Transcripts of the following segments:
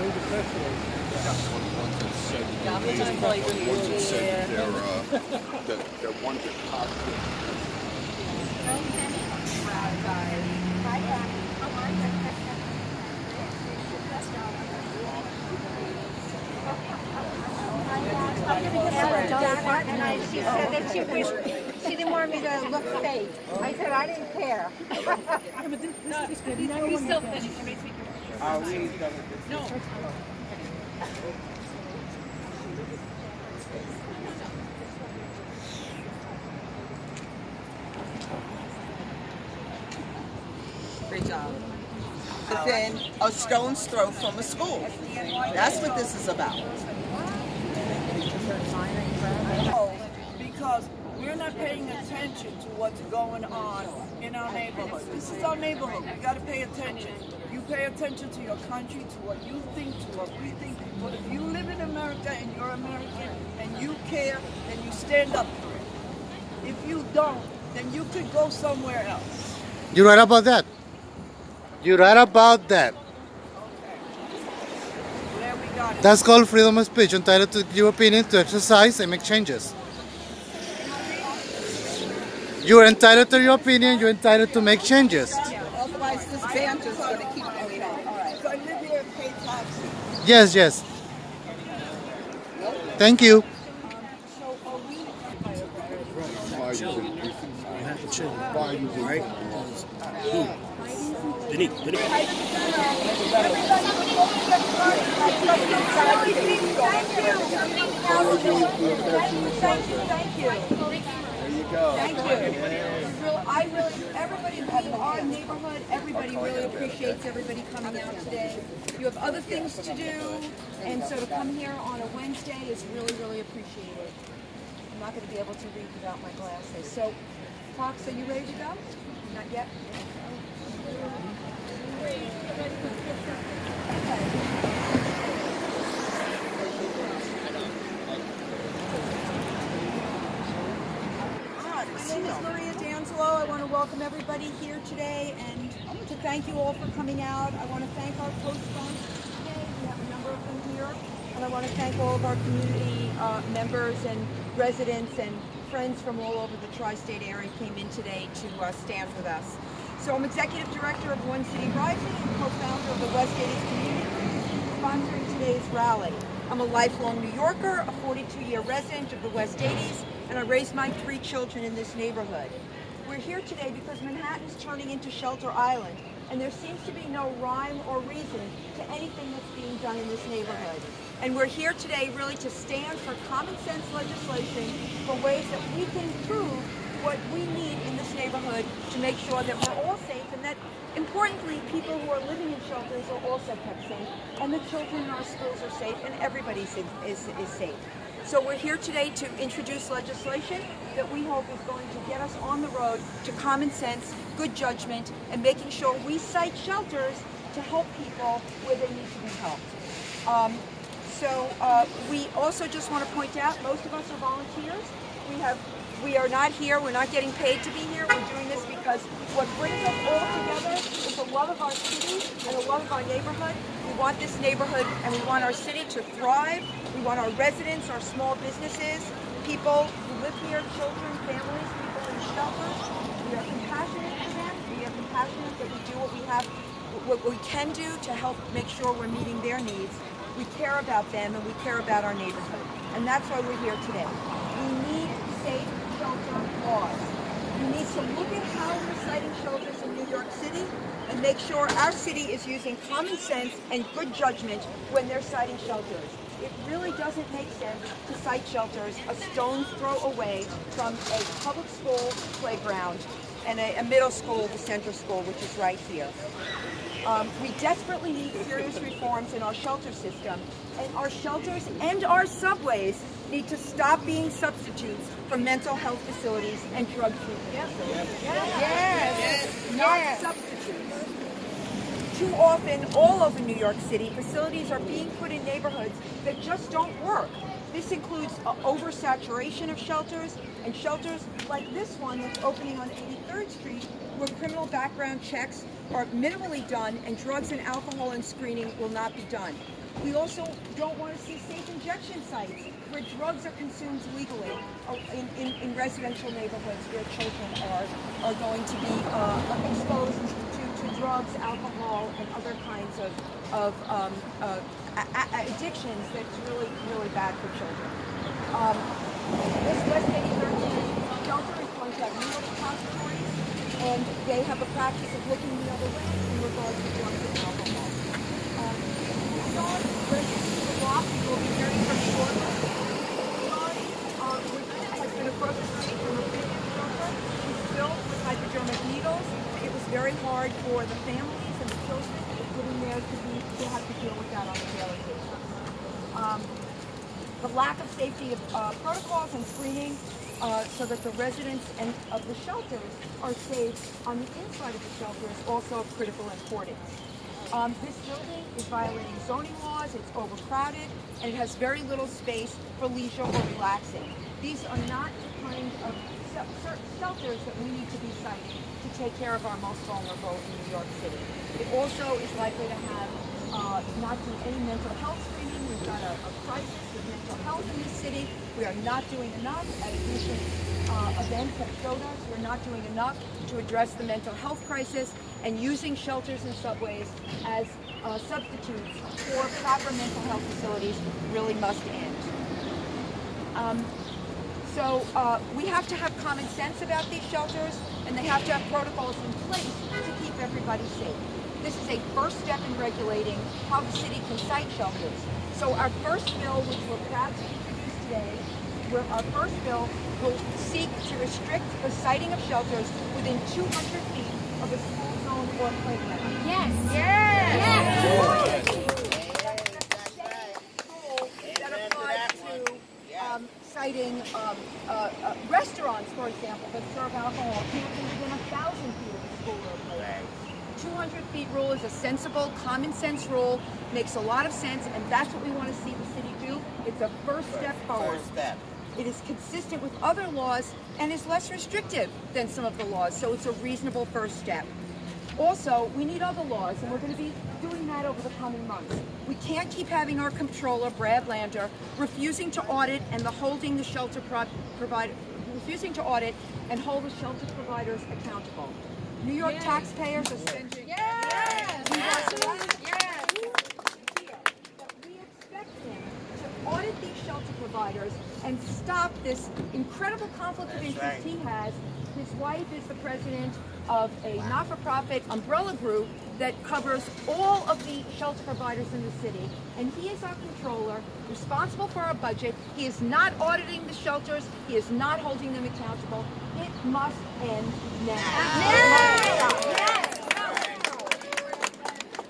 She said that she didn't want me to look fake. I said I didn't care. He's still finished. She may take your picture. No. Great job. Within a stone's throw from a school. That's what this is about. Because we're not paying attention to what's going on in our neighborhood. This is our neighborhood. We got to pay attention. You pay attention to your country, to what you think, to what we think. But if you live in America and you're American and you care, then you stand up for it. If you don't, then you could go somewhere else. You're right about that. You're right about that. There we got it. That's called freedom of speech, entitled to your opinion, to exercise and make changes. You're entitled to your opinion, you're entitled to make changes. Otherwise, this banter is going to keep going on. All right. So I live here and pay taxes. Yes, yes. Thank you. You have to chill, right? Thank you. Thank you. Everybody in our neighborhood, everybody really appreciates everybody coming out today. You have other things to do, and so to come here on a Wednesday is really, really appreciated. I'm not going to be able to read without my glasses. So, Fox, are you ready to go? Not yet? My name is Maria D'Angelo. I want to welcome everybody here today and to thank you all for coming out. I want to thank our co-sponsors today. We have a number of them here. And I want to thank all of our community members and residents and friends from all over the tri-state area came in today to stand with us. So I'm Executive Director of One City Rising and co-founder of the West 80s Community Group, sponsoring today's rally. I'm a lifelong New Yorker, a 42-year resident of the West 80s, and I raised my 3 children in this neighborhood. We're here today because Manhattan's turning into Shelter Island, and there seems to be no rhyme or reason to anything that's being done in this neighborhood. And we're here today really to stand for common sense legislation for ways that we can improve what we need in this neighborhood to make sure that we're all safe and that, importantly, people who are living in shelters are also kept safe and the children in our schools are safe and everybody is safe. So we're here today to introduce legislation that we hope is going to get us on the road to common sense, good judgment, and making sure we site shelters to help people where they need to be helped. We also just want to point out, most of us are volunteers. We are not here, we're not getting paid to be here. We're doing this because what brings us all together is the love of our city and the love of our neighborhood. We want this neighborhood and we want our city to thrive. We want our residents, our small businesses, people who live here, children, families, people in shelters. We are compassionate for them. We are compassionate that we do what we can do to help make sure we're meeting their needs. We care about them and we care about our neighborhood. And that's why we're here today. We need safe shelter laws. We need to look at how we're siting shelters in New York City and make sure our city is using common sense and good judgment when they're siting shelters. It really doesn't make sense to site shelters a stone's throw away from a public school playground and a middle school, the Central School, which is right here. We desperately need serious reforms in our shelter system, and our shelters and our subways need to stop being substitutes for mental health facilities and drug treatment facilities. Yes. Not substitutes. Too often, all over New York City, facilities are being put in neighborhoods that just don't work. This includes oversaturation of shelters, and shelters like this one that's opening on 83rd Street, where criminal background checks are minimally done and drugs and alcohol and screening will not be done. We also don't want to see safe injection sites where drugs are consumed legally in residential neighborhoods where children are going to be exposed to drugs, alcohol, and other kinds of addictions that's really, really bad for children. This West 83rd Street shelter is going to have new repositories, and they have a practice of looking the other way in regards to drugs and alcohol. The block will be hearing from shortly. Has been across the street from a previous shelter. It's filled with hypodermic needles. It was very hard for the families and the children living there to have to deal with that on a daily basis. The lack of safety of protocols and screening so that the residents of the shelters are safe on the inside of the shelter is also of critical importance. This building is violating zoning laws, it's overcrowded, and it has very little space for leisure or relaxing. These are not the kind of shelters that we need to be citing to take care of our most vulnerable in New York City. It also is likely to have not do any mental health screening. We've got a crisis with mental health in this city. We are not doing enough. As recent events have showed us, we're not doing enough to address the mental health crisis, and using shelters and subways as substitutes for proper mental health facilities really must end. So we have to have common sense about these shelters, and they have to have protocols in place to keep everybody safe. This is a first step in regulating how the city can site shelters. So our first bill, which we're proud to introduce today, our first bill will seek to restrict the siting of shelters within 200 feet of a school zone or playground. Yes. Yes. Yes. That applies to citing restaurants, for example, that serve alcohol within 1,000 feet of a school or playground. 200 feet rule is a sensible, common sense rule, makes a lot of sense, and that's what we want to see the city do. It's a first step forward. First step. It is consistent with other laws and is less restrictive than some of the laws, so it's a reasonable first step. Also, we need other laws, and we're going to be doing that over the coming months. We can't keep having our comptroller, Brad Lander, refusing to audit and holding the shelter refusing to audit and hold the shelter providers accountable. New York taxpayers are spending. We expect him to audit these shelter providers and stop this incredible conflict of interest he has. His wife is the president of a not-for-profit umbrella group that covers all of the shelter providers in the city, and he is our controller, responsible for our budget. He is not auditing the shelters. He is not holding them accountable. It must end now.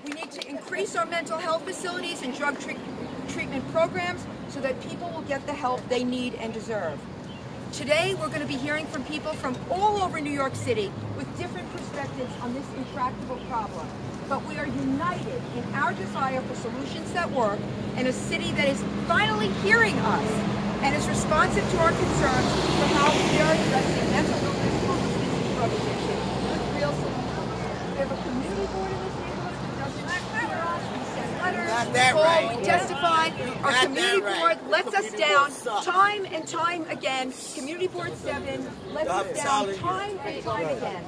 We need to increase our mental health facilities and drug treatment programs so that people will get the help they need and deserve. Today, we're going to be hearing from people from all over New York City with different perspectives on this intractable problem. But we are united in our desire for solutions that work and a city that is finally hearing us and is responsive to our concerns for how we are addressing mental illness, homelessness, and drug addiction with real solutions. We have a community board in this neighborhood that doesn't hear us. We send letters, we testify. Our community board lets us down time and time again. Community Board 7 lets us down time and time again.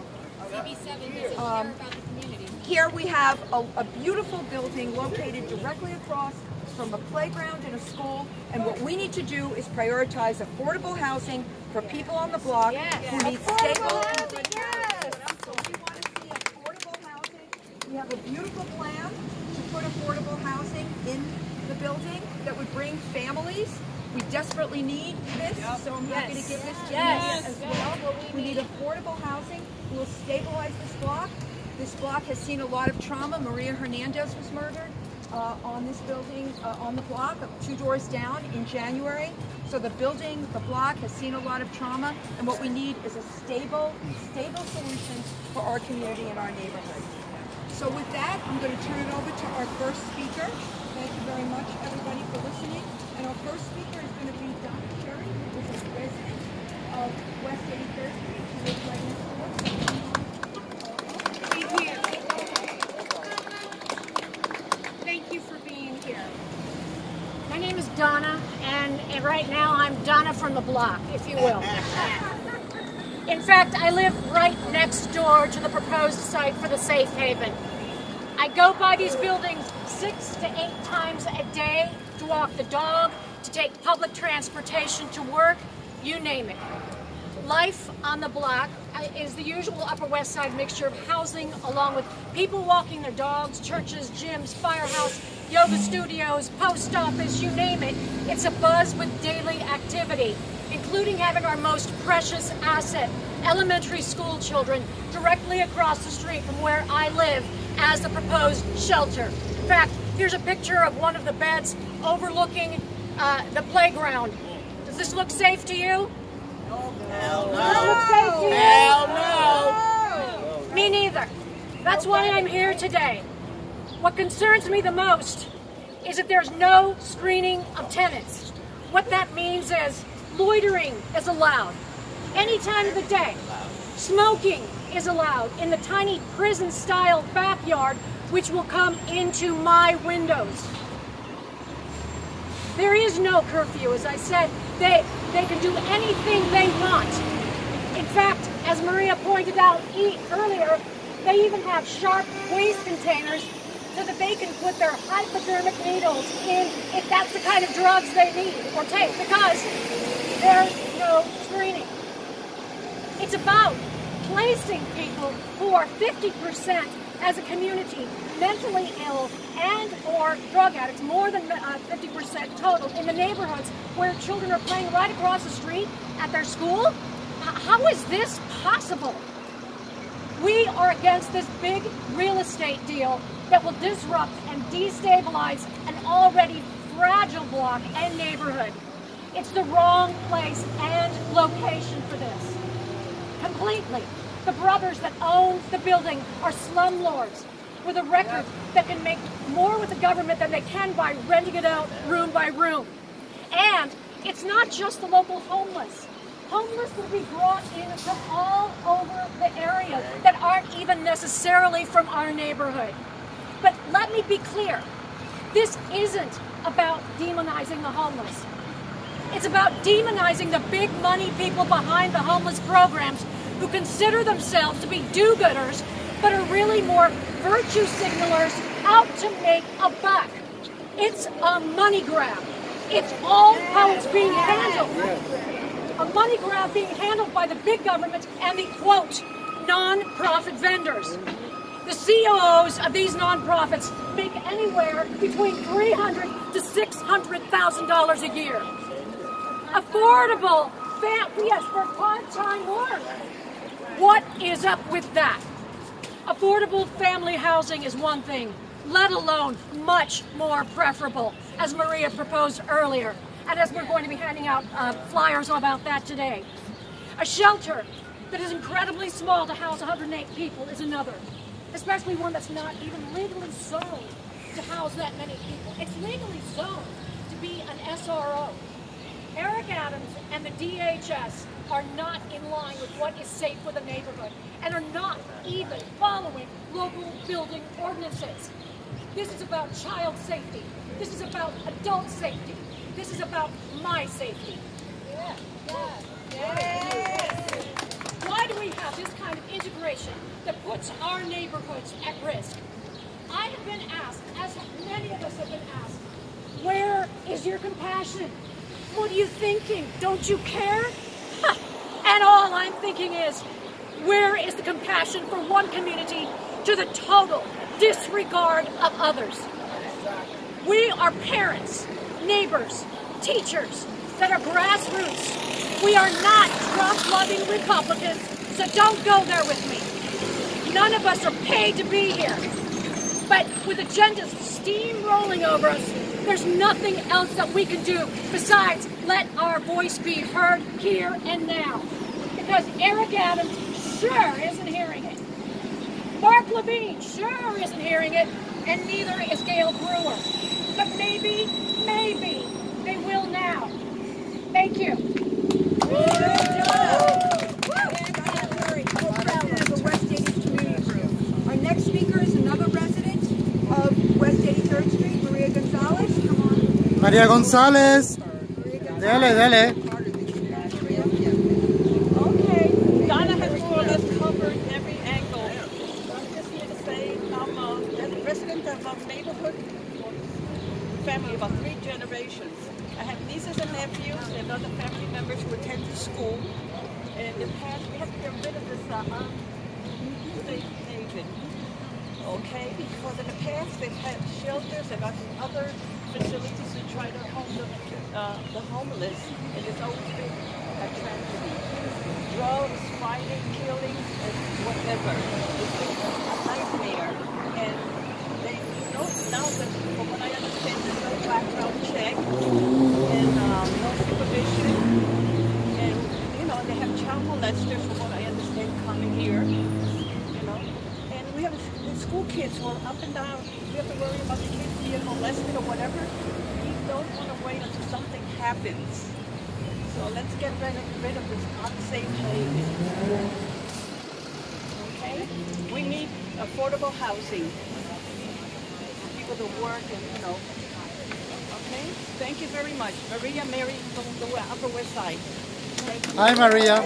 CB7 doesn't care about the community. Here we have a beautiful building located directly across from a playground and a school, and what we need to do is prioritize affordable housing for people on the block who need stable and good housing. So we want to see affordable housing. We have a beautiful plan to put affordable housing in the building that would bring families. We desperately need this, so I'm happy to give this to you as well. We need affordable housing. We'll stabilize this block. This block has seen a lot of trauma. Maria Hernandez was murdered on this building, on the block, 2 doors down in January. So the block has seen a lot of trauma, and what we need is a stable solution for our community and our neighborhood. So with that, I'm going to turn it over to our first speaker. Thank you very much, everybody, for listening. And our first speaker is going to be Donna Cherry, who is a resident of West 83rd Street. She lives right next door. Thank you. Thank you for being here. My name is Donna, and right now I'm Donna from the block, if you will. In fact, I live right next door to the proposed site for the safe haven. I go by these buildings 6 to 8 times a day to walk the dog, to take public transportation to work, you name it. Life on the block is the usual Upper West Side mixture of housing, along with people walking their dogs, churches, gyms, firehouse, yoga studios, post office, you name it. It's a buzz with daily activity, including having our most precious asset, elementary school children, directly across the street from where I live as the proposed shelter. In fact, here's a picture of one of the beds overlooking the playground. Does this look safe to you? Hell Does it look safe to you? Hell no! Me neither. That's why I'm here today. What concerns me the most is that there's no screening of tenants. What that means is loitering is allowed any time of the day. Smoking is allowed in the tiny prison-style backyard, which will come into my windows. There is no curfew, as I said. They can do anything they want. In fact, as Maria pointed out earlier, they even have sharp waste containers so that they can put their hypodermic needles in if that's the kind of drugs they need or take, because there's no screening. It's about placing people who are 50% as a community mentally ill and or drug addicts, more than 50% total, in the neighborhoods where children are playing right across the street at their school. How is this possible? We are against this big real estate deal that will disrupt and destabilize an already fragile block and neighborhood. It's the wrong place and location for this. Completely. The brothers that own the building are slumlords with a record that can make more with the government than they can by renting it out room by room. And it's not just the local homeless. Homeless will be brought in from all over the area that aren't even necessarily from our neighborhood. But let me be clear, this isn't about demonizing the homeless. It's about demonizing the big money people behind the homeless programs who consider themselves to be do-gooders, but are really more virtue signalers out to make a buck. It's a money grab. It's all how it's being handled. A money grab being handled by the big government and the, quote, non-profit vendors. The CEOs of these non-profits make anywhere between $300,000 to $600,000 a year. Affordable, yes, for part-time work. What is up with that? Affordable family housing is one thing, let alone much more preferable, as Maria proposed earlier, and as we're going to be handing out flyers about that today. A shelter that is incredibly small to house 108 people is another, especially one that's not even legally zoned to house that many people. It's legally zoned to be an SRO. Eric Adams and the DHS are not in line with what is safe for the neighborhood and are not even following local building ordinances. This is about child safety. This is about adult safety. This is about my safety. Why do we have this kind of integration that puts our neighborhoods at risk? I have been asked, as many of us have been asked, where is your compassion? What are you thinking? Don't you care? And all I'm thinking is, where is the compassion for one community to the total disregard of others? We are parents, neighbors, teachers that are grassroots. We are not Trump-loving Republicans, so don't go there with me. None of us are paid to be here. But with agendas steamrolling over us, there's nothing else that we can do besides let our voice be heard here and now. Because Eric Adams sure isn't hearing it. Mark Levine sure isn't hearing it, and neither is Gail Brewer. But maybe they will now. Thank you. Our next speaker is another resident of West 83rd Street, Maria Gonzalez. Come on. María González. Dale, dale. Okay, Donna has more or less covered every angle. I'm just here to say I'm a resident of a neighborhood family, about 3 generations. I have nieces and nephews and other family members who attend the school. And in the past, we have to get rid of this safe haven. Okay, because in the past they've had shelters and other facilities to try to home the homeless, and it's always been a tragedy. Drugs, fighting, killings, and whatever. It's been a nightmare. And they now that, from what I understand, there's no background check and no supervision. And they have child molesters, from what I understand, coming here. And we have school kids who are up and down. We have to worry about the kids being molested or whatever. We don't want to wait until something happens. So let's get rid of this unsafe haven. Okay? We need affordable housing. People to work and, Okay? Thank you very much. Maria Mary from the Upper West Side. Hi, Maria.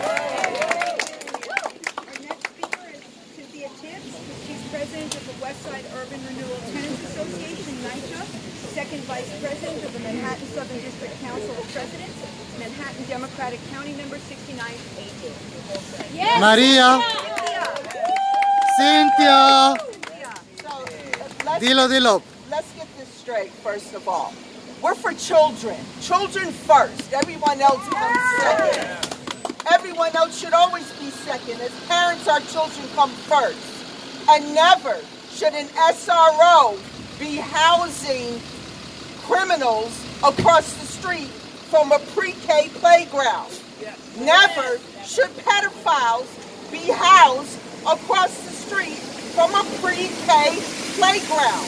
She's president of the Westside Urban Renewal Tenants Association, NYCHA, second vice president of the Manhattan Southern District Council of Presidents, Manhattan Democratic County member 6980. Yes. Maria. Cynthia. Dilo. Let's get this straight, first of all. We're for children. Children first. Everyone else comes second. Everyone else should always be second. As parents, our children come first. And never should an SRO be housing criminals across the street from a pre-K playground. Never should pedophiles be housed across the street from a pre-K playground.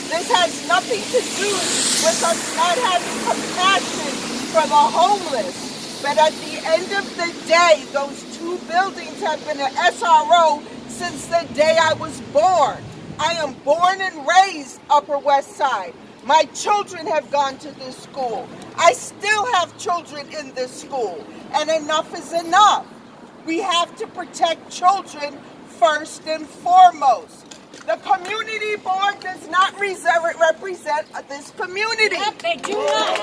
This has nothing to do with us not having compassion for the homeless. But at the end of the day, those 2 buildings have been an SRO since the day I was born. I am born and raised Upper West Side. My children have gone to this school. I still have children in this school. And enough is enough. We have to protect children first and foremost. The community board does not represent this community. Yep, they do not.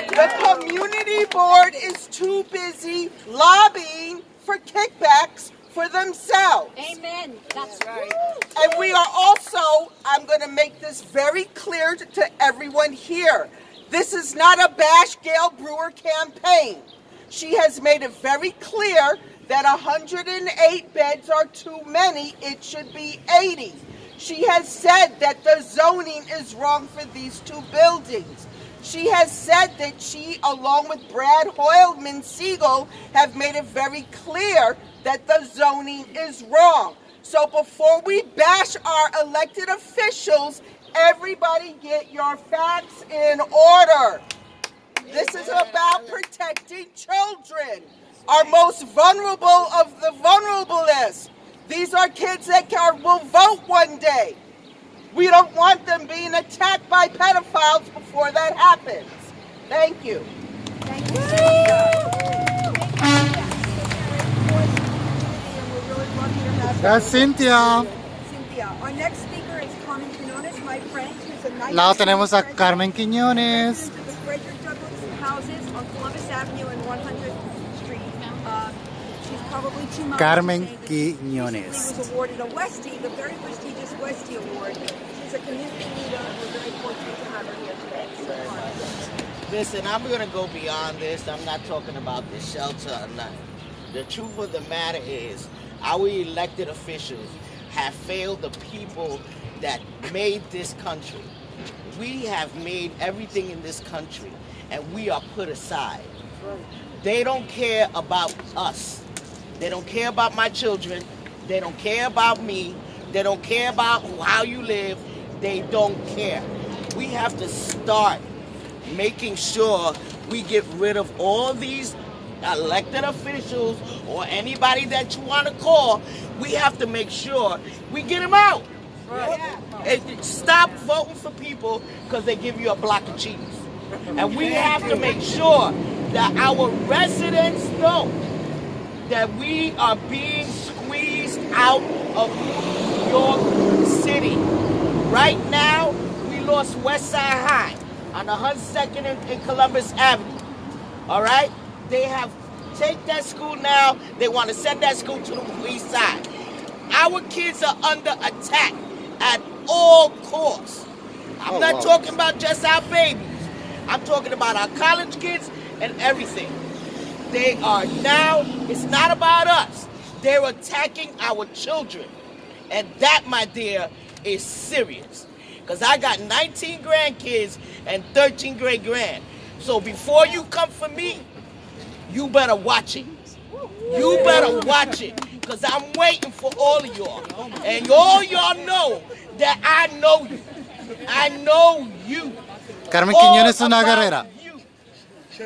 The community board is too busy lobbying for kickbacks for themselves. Amen. That's right. And we are also, I'm going to make this very clear to everyone here. This is not a bash Gail Brewer campaign. She has made it very clear that 108 beds are too many. It should be 80. She has said that the zoning is wrong for these 2 buildings. She has said that she, along with Brad Hoylman Siegel, have made it very clear that the zoning is wrong. So before we bash our elected officials, everybody get your facts in order. This is about protecting children, our most vulnerable of the vulnerablest. These are kids that will vote one day. We don't want them being attacked by pedophiles before that happens. Thank you. Thank you, Cynthia. That's Cynthia. Cynthia. Our next speaker is Carmen Quinones, my friend, who's a nice Now tenemos a Carmen Quiñones. the Frederick Douglass houses on Columbus Avenue and 100th Street. She's probably too much Carmen to say that Quiñones. she was awarded a Westie, the very prestigious Westie Award. She's a community leader, and we're very fortunate to have her here today. So, Listen, I'm going to go beyond this. I'm not talking about the shelter or nothing. The truth of the matter is, our elected officials have failed the people that made this country. We have made everything in this country, and we are put aside. They don't care about us. They don't care about my children. They don't care about me. They don't care about how you live. They don't care. We have to start making sure we get rid of all these elected officials or anybody that you want to call. We have to make sure we get them out. And stop voting for people because they give you a block of cheese. And we have to make sure that our residents know that we are being squeezed out of New York City. Right now, we lost West Side High on 102nd and Columbus Avenue. All right? They have taken that school now. They want to send that school to the east side. Our kids are under attack at all costs. I'm not talking about just our babies. I'm talking about our college kids and everything. They are now, it's not about us. They're attacking our children. And that, my dear, is serious. Because I got 19 grandkids and 13 great-grand. So before you come for me, you better watch it. You better watch it. Because I'm waiting for all of y'all. And all y'all know that I know you. I know you. Carmen Quiñones es una guerrera.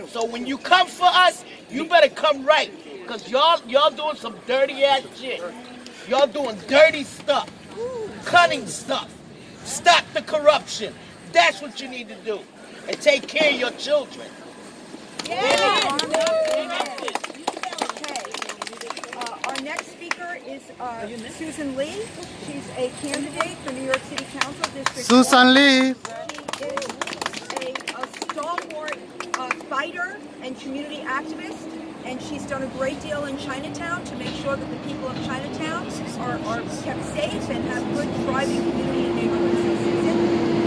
So when you come for us, you better come right. Because y'all doing some dirty ass shit. Y'all doing dirty stuff. Cunning stuff. Stop the corruption. That's what you need to do. And take care of your children. Our next speaker is Susan Lee. She's a candidate for New York City Council District. Susan Lee. She is a stalwart fighter and community activist, and she's done a great deal in Chinatown to make sure that the people of Chinatown are kept safe and have good, thriving community and neighborhoods.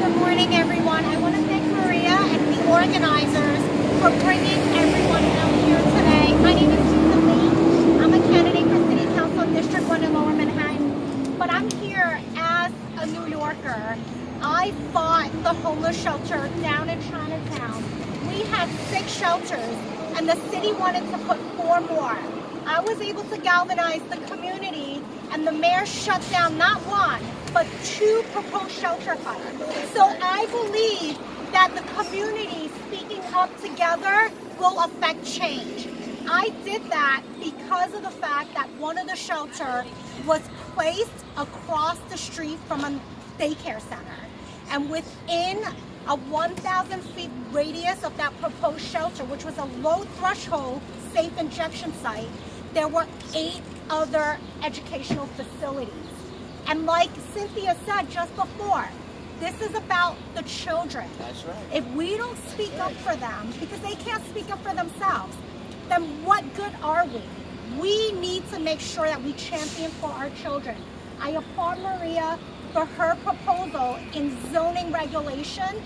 Good morning, everyone. I want to thank Maria and the organizers for bringing everyone out here today. My name is Susan Lee. I'm a candidate for City Council District 1 in Lower Manhattan, but I'm here as a New Yorker. I fought the homeless shelter down in Chinatown. We had 6 shelters, and the city wanted to put 4 more. I was able to galvanize the community, and the mayor shut down not 1, but 2 proposed shelter sites. So I believe that the community speaking up together will affect change. I did that because of the fact that one of the shelters was placed across the street from a daycare center. And within a 1,000 feet radius of that proposed shelter, which was a low threshold safe injection site, there were 8 other educational facilities. And like Cynthia said just before, this is about the children. That's right. If we don't speak up for them, because they can't speak up for themselves, then what good are we? We need to make sure that we champion for our children. I applaud Maria for her proposal in zoning regulation.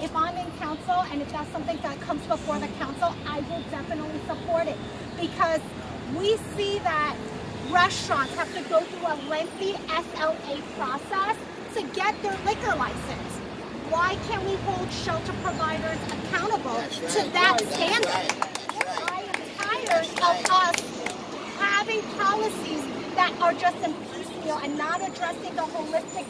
If I'm in council and if that's something that comes before the council, I will definitely support it, because we see that restaurants have to go through a lengthy SLA process to get their liquor license. Why can't we hold shelter providers accountable to that standard? I am tired of us having policies that are just in piecemeal and not addressing the holistic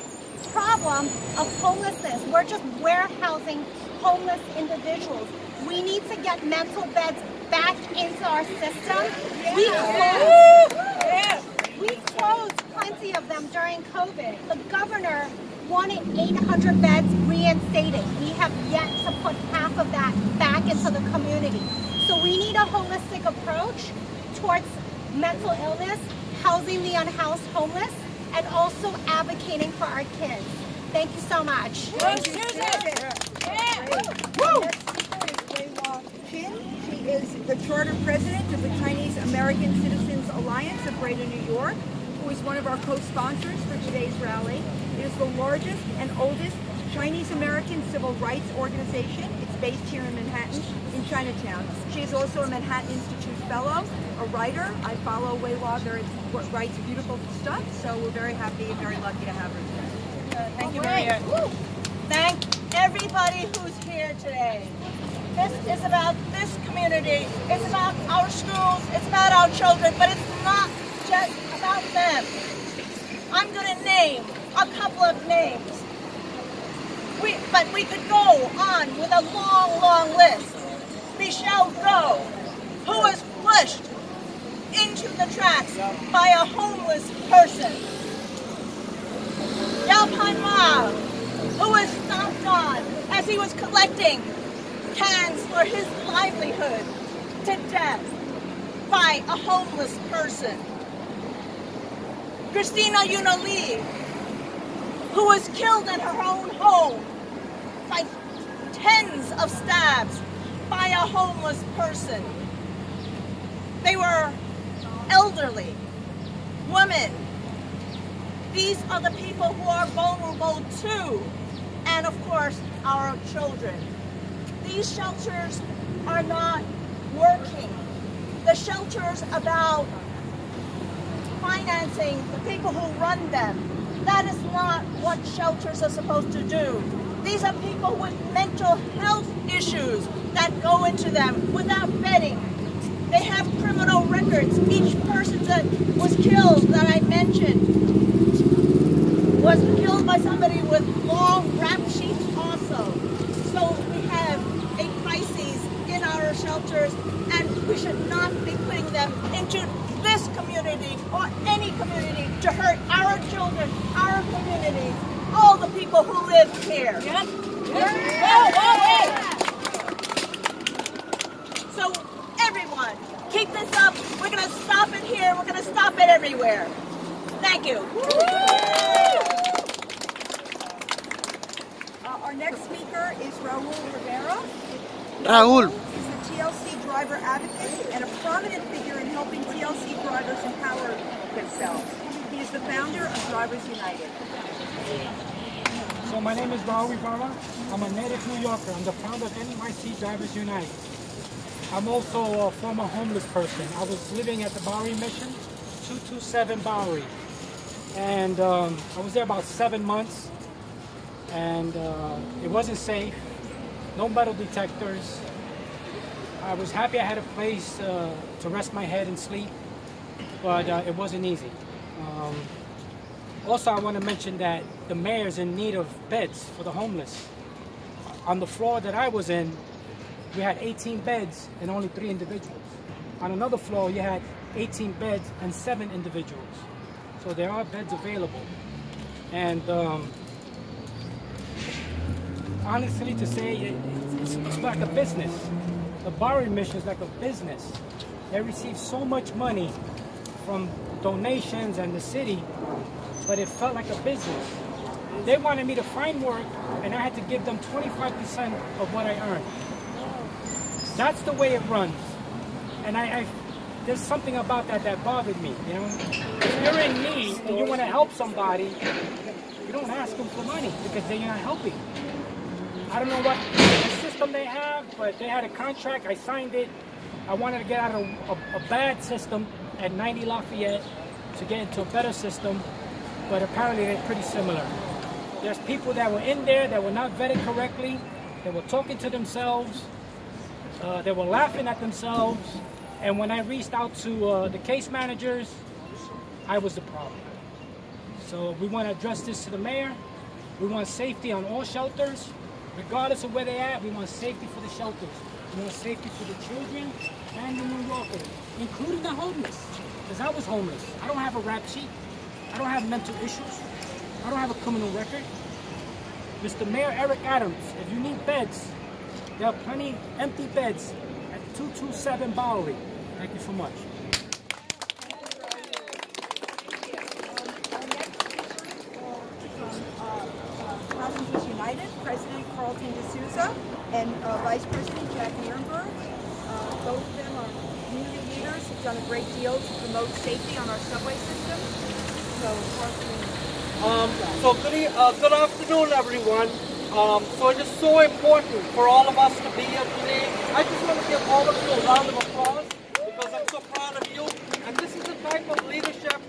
problem of homelessness. We're just warehousing homeless individuals. We need to get mental beds back into our system. We closed plenty of them during COVID. The governor wanted 800 beds reinstated. We have yet to put half of that back into the community. So we need a holistic approach towards mental illness, housing the unhoused homeless, and also advocating for our kids. Thank you so much. Thank you, Susan. She is the charter president of the Chinese American Citizens Alliance of Greater New York, who is one of our co-sponsors for today's rally. It is the largest and oldest Chinese American civil rights organization. It's based here in Manhattan, in Chinatown. She is also a Manhattan Institute fellow, a writer. I follow Wei Wa, writes beautiful stuff, so we're very happy and very lucky to have her today. Thank you, Maria. Thank everybody who's here today. This is about this community. It's about our schools. It's about our children, but it's not just about them. I'm going to name a couple of names. But we could go on with a long, long list. Michelle Go, who was pushed into the tracks by a homeless person. Yao Pan Ma, who was stomped on as he was collecting cans for his livelihood to death by a homeless person. Christina Yuna Lee, who was killed in her own home by tens of stabs by a homeless person. They were elderly, women. These are the people who are vulnerable too, and of course, our children. These shelters are not working. The shelters about financing the people who run them. That is not what shelters are supposed to do. These are people with mental health issues that go into them without vetting. They have criminal records. Each person that was killed, that I mentioned, was killed by somebody with long rap sheets also. So we have a crisis in our shelters, and we should not be putting them into this community or any community to hurt our children, our community, all the people who live here. Yep. So everyone, keep this up. We're going to stop it here. We're going to stop it everywhere. Thank you. Our next speaker is Raul Rivera. Raul. He's the TLC driver advocate and a prominent figure in helping TLC drivers empower themselves. He is the founder of Drivers United. So my name is Raul Rivera. I'm a native New Yorker. I'm the founder of NYC Drivers United. I'm also a former homeless person. I was living at the Bowery Mission, 227 Bowery. And I was there about 7 months. And it wasn't safe. No metal detectors. I was happy I had a place to rest my head and sleep, but it wasn't easy. Also, I want to mention that the mayor is in need of beds for the homeless. On the floor that I was in, we had 18 beds and only 3 individuals. On another floor, you had 18 beds and 7 individuals. So there are beds available. And honestly, to say it's like a business. The Bowery Mission is like a business. They receive so much money from donations and the city, but it felt like a business. They wanted me to find work, and I had to give them 25% of what I earned. That's the way it runs. And there's something about that bothered me, you know? If you're in need and you want to help somebody, you don't ask them for money because they're not helping. I don't know what system they have, but they had a contract. I signed it. I wanted to get out of a bad system at 90 Lafayette to get into a better system, but apparently they're pretty similar. There's people that were in there that were not vetted correctly. They were talking to themselves. They were laughing at themselves. And when I reached out to the case managers, I was the problem. So we want to address this to the mayor. We want safety on all shelters. Regardless of where they're at, we want safety for the shelters. We want safety for the children and the New Yorkers, including the homeless. Because I was homeless. I don't have a rap sheet. I don't have mental issues. I don't have a criminal record. Mr. Mayor Eric Adams, if you need beds, there are plenty empty beds at 227 Bowery. Thank you so much. Drivers United, President Carlton D'Souza, and Vice President Jack Nierenberg. Both of them are community leaders who've done a great deal to promote safety on our subway system. So, good afternoon, everyone. So it is so important for all of us to be here today. I just want to give all of you a round of applause because I'm so proud of you. And this is the type of leadership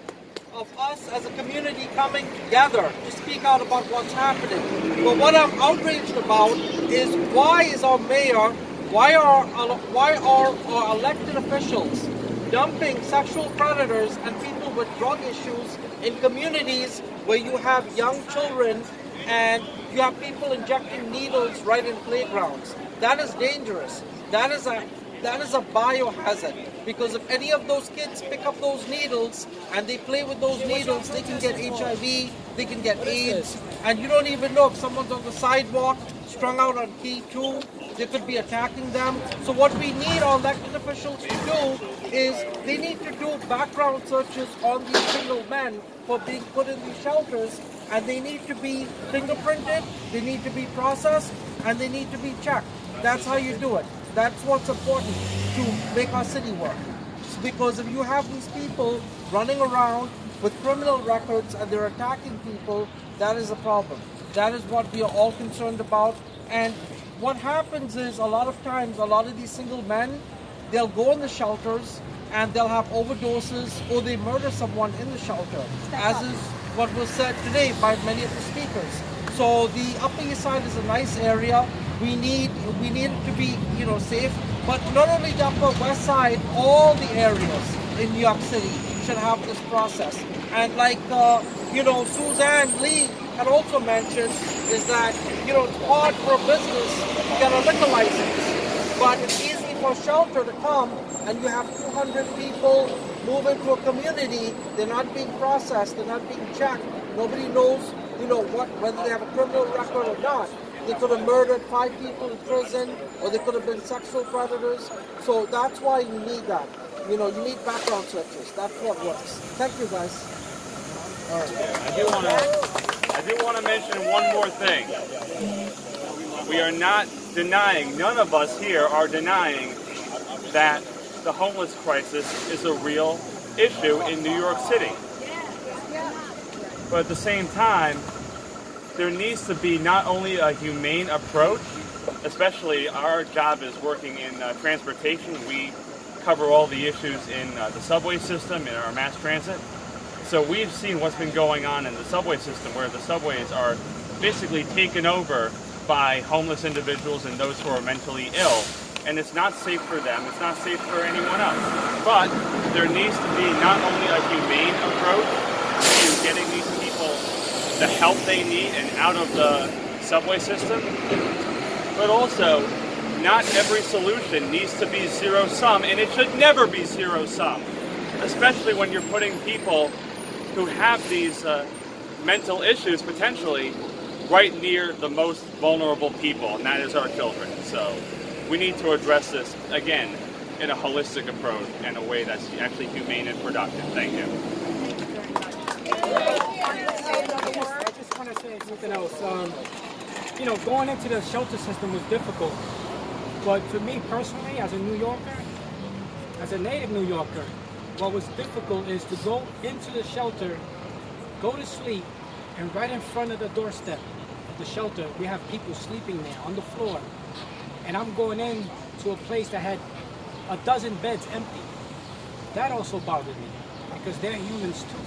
of us as a community coming together to speak out about what's happening. But what I'm outraged about is why is our mayor, why are our elected officials dumping sexual predators and people deal with drug issues in communities where you have young children and you have people injecting needles right in playgrounds. That is dangerous. That is a biohazard, because if any of those kids pick up those needles and they play with those needles, they can get HIV, they can get AIDS, and you don't even know if someone's on the sidewalk strung out on P2, they could be attacking them. So what we need our elected officials to do is they need to do background searches on these single men for being put in these shelters, and they need to be fingerprinted, they need to be processed, and they need to be checked. That's how you do it. That's what's important to make our city work. Because if you have these people running around with criminal records and they're attacking people, that is a problem. That is what we are all concerned about. And what happens is a lot of times, a lot of these single men, they'll go in the shelters and they'll have overdoses or they murder someone in the shelter, as is what was said today by many of the speakers. So the Upper East Side is a nice area. We need it to be, safe. But not only the Upper West Side, all the areas in New York City should have this process. And like, Suzanne Lee had also mentioned, is that, it's hard for a business to get a liquor license. But it's easy for a shelter to come and you have 200 people move into a community. They're not being processed. They're not being checked. Nobody knows, whether they have a criminal record or not. They could have murdered 5 people in prison, or they could have been sexual predators. So that's why you need that. You need background searches. That's what works. Thank you, guys. All right. I do want to mention one more thing. We are not denying, none of us here are denying that the homeless crisis is a real issue in New York City. But at the same time, there needs to be not only a humane approach, especially our job is working in transportation. We cover all the issues in the subway system, in our mass transit. So we've seen what's been going on in the subway system, where the subways are basically taken over by homeless individuals and those who are mentally ill. And it's not safe for them, it's not safe for anyone else. But there needs to be not only a humane approach to getting these people the help they need and out of the subway system, but also not every solution needs to be zero-sum, and it should never be zero-sum, especially when you're putting people who have these mental issues potentially right near the most vulnerable people, and that is our children. So we need to address this, again, in a holistic approach and a way that's actually humane and productive. Thank you. I just want to say something else. Going into the shelter system was difficult. But for me personally, as a New Yorker, as a native New Yorker, what was difficult is to go into the shelter, go to sleep, and right in front of the doorstep of the shelter, we have people sleeping there on the floor. And I'm going in to a place that had a dozen beds empty. That also bothered me, because they're humans too.